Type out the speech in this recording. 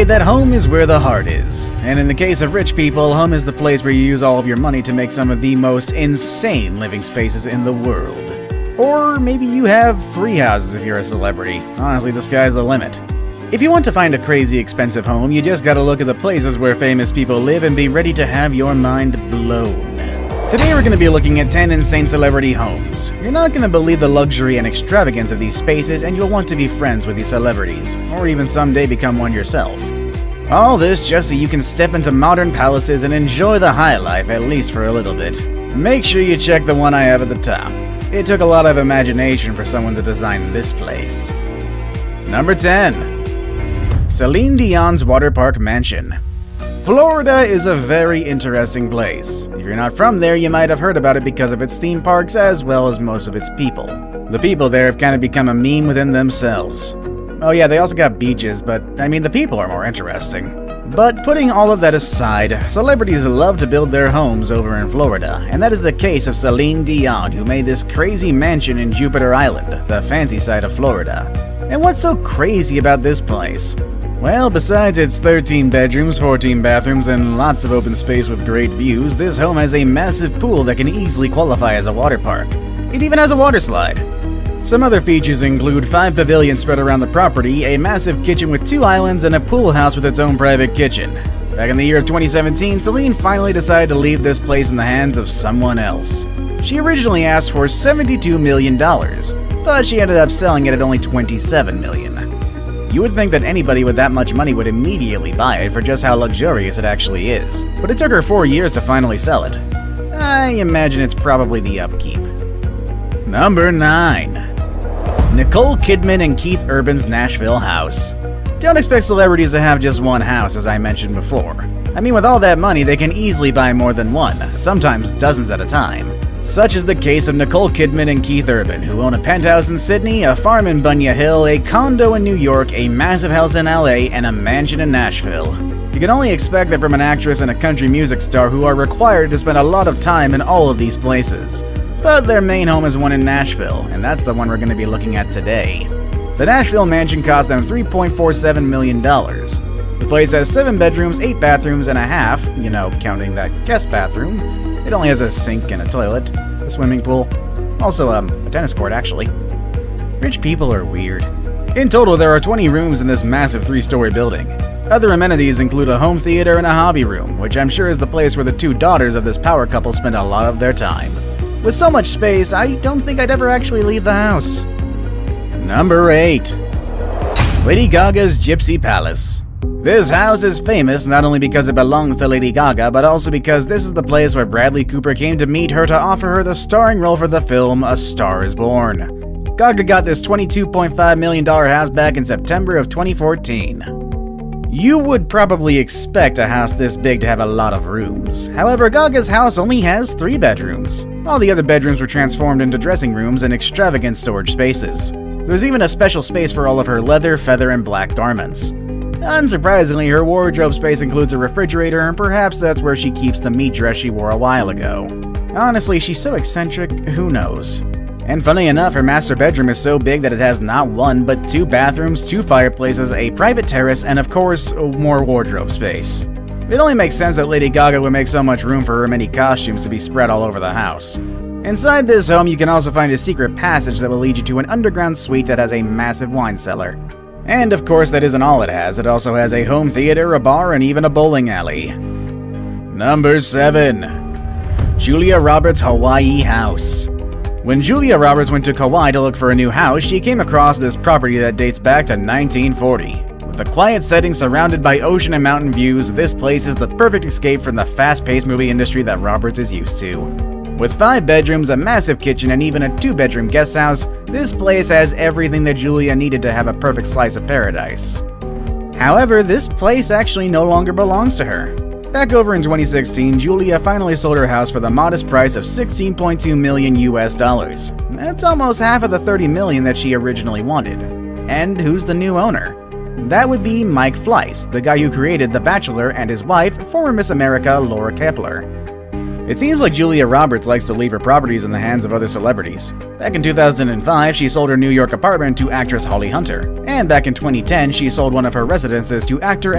say that home is where the heart is. And in the case of rich people, home is the place where you use all of your money to make some of the most insane living spaces in the world. Or maybe you have 3 houses if you're a celebrity. Honestly, the sky's the limit. If you want to find a crazy expensive home, you just gotta look at the places where famous people live and be ready to have your mind blown. Today we're going to be looking at 10 insane celebrity homes. You're not going to believe the luxury and extravagance of these spaces, and you'll want to be friends with these celebrities, or even someday become one yourself. All this just so you can step into modern palaces and enjoy the high life, at least for a little bit. Make sure you check the one I have at the top. It took a lot of imagination for someone to design this place. Number 10. Celine Dion's Water Park Mansion. Florida is a very interesting place. If you're not from there, you might have heard about it because of its theme parks as well as most of its people. The people there have kind of become a meme within themselves. Oh yeah, they also got beaches, but I mean the people are more interesting. But putting all of that aside, celebrities love to build their homes over in Florida, and that is the case of Celine Dion, who made this crazy mansion in Jupiter Island, the fancy side of Florida. And what's so crazy about this place? Well, besides its 13 bedrooms, 14 bathrooms, and lots of open space with great views, this home has a massive pool that can easily qualify as a water park. It even has a water slide. Some other features include 5 pavilions spread around the property, a massive kitchen with 2 islands, and a pool house with its own private kitchen. Back in the year of 2017, Celine finally decided to leave this place in the hands of someone else. She originally asked for $72 million, but she ended up selling it at only $27 million. You would think that anybody with that much money would immediately buy it for just how luxurious it actually is, but it took her 4 years to finally sell it. I imagine it's probably the upkeep. Number 9. Nicole Kidman and Keith Urban's Nashville house. Don't expect celebrities to have just one house, as I mentioned before. I mean, with all that money, they can easily buy more than one, sometimes dozens at a time. Such is the case of Nicole Kidman and Keith Urban, who own a penthouse in Sydney, a farm in Bunya Hill, a condo in New York, a massive house in LA, and a mansion in Nashville. You can only expect that from an actress and a country music star who are required to spend a lot of time in all of these places. But their main home is one in Nashville, and that's the one we're going to be looking at today. The Nashville mansion cost them $3.47 million. The place has 7 bedrooms, 8 bathrooms, and a half, counting that guest bathroom. It only has a sink and a toilet, a swimming pool, also a tennis court actually. Rich people are weird. In total, there are 20 rooms in this massive 3-story building. Other amenities include a home theater and a hobby room, which I'm sure is the place where the 2 daughters of this power couple spend a lot of their time. With so much space, I don't think I'd ever actually leave the house. Number 8. Lady Gaga's Gypsy Palace. This house is famous not only because it belongs to Lady Gaga, but also because this is the place where Bradley Cooper came to meet her to offer her the starring role for the film A Star is Born. Gaga got this $22.5 million house back in September of 2014. You would probably expect a house this big to have a lot of rooms. However, Gaga's house only has 3 bedrooms. All the other bedrooms were transformed into dressing rooms and extravagant storage spaces. There's even a special space for all of her leather, feather, and black garments. Unsurprisingly, her wardrobe space includes a refrigerator, and perhaps that's where she keeps the meat dress she wore a while ago. Honestly, she's so eccentric, who knows? And funny enough, her master bedroom is so big that it has not 1, but 2 bathrooms, 2 fireplaces, a private terrace, and of course, more wardrobe space. It only makes sense that Lady Gaga would make so much room for her many costumes to be spread all over the house. Inside this home, you can also find a secret passage that will lead you to an underground suite that has a massive wine cellar. And of course, that isn't all it has. It also has a home theater, a bar, and even a bowling alley. Number 7. Julia Roberts' Hawaii house. When Julia Roberts went to Kauai to look for a new house, she came across this property that dates back to 1940. With a quiet setting surrounded by ocean and mountain views, this place is the perfect escape from the fast-paced movie industry that Roberts is used to. With 5 bedrooms, a massive kitchen, and even a 2-bedroom guest house, this place has everything that Julia needed to have a perfect slice of paradise. However, this place actually no longer belongs to her. Back over in 2016, Julia finally sold her house for the modest price of $16.2 million US. That's almost half of the $30 million that she originally wanted. And who's the new owner? That would be Mike Fleiss, the guy who created The Bachelor, and his wife, former Miss America Laura Kepler. It seems like Julia Roberts likes to leave her properties in the hands of other celebrities. Back in 2005, she sold her New York apartment to actress Holly Hunter. And back in 2010, she sold one of her residences to actor and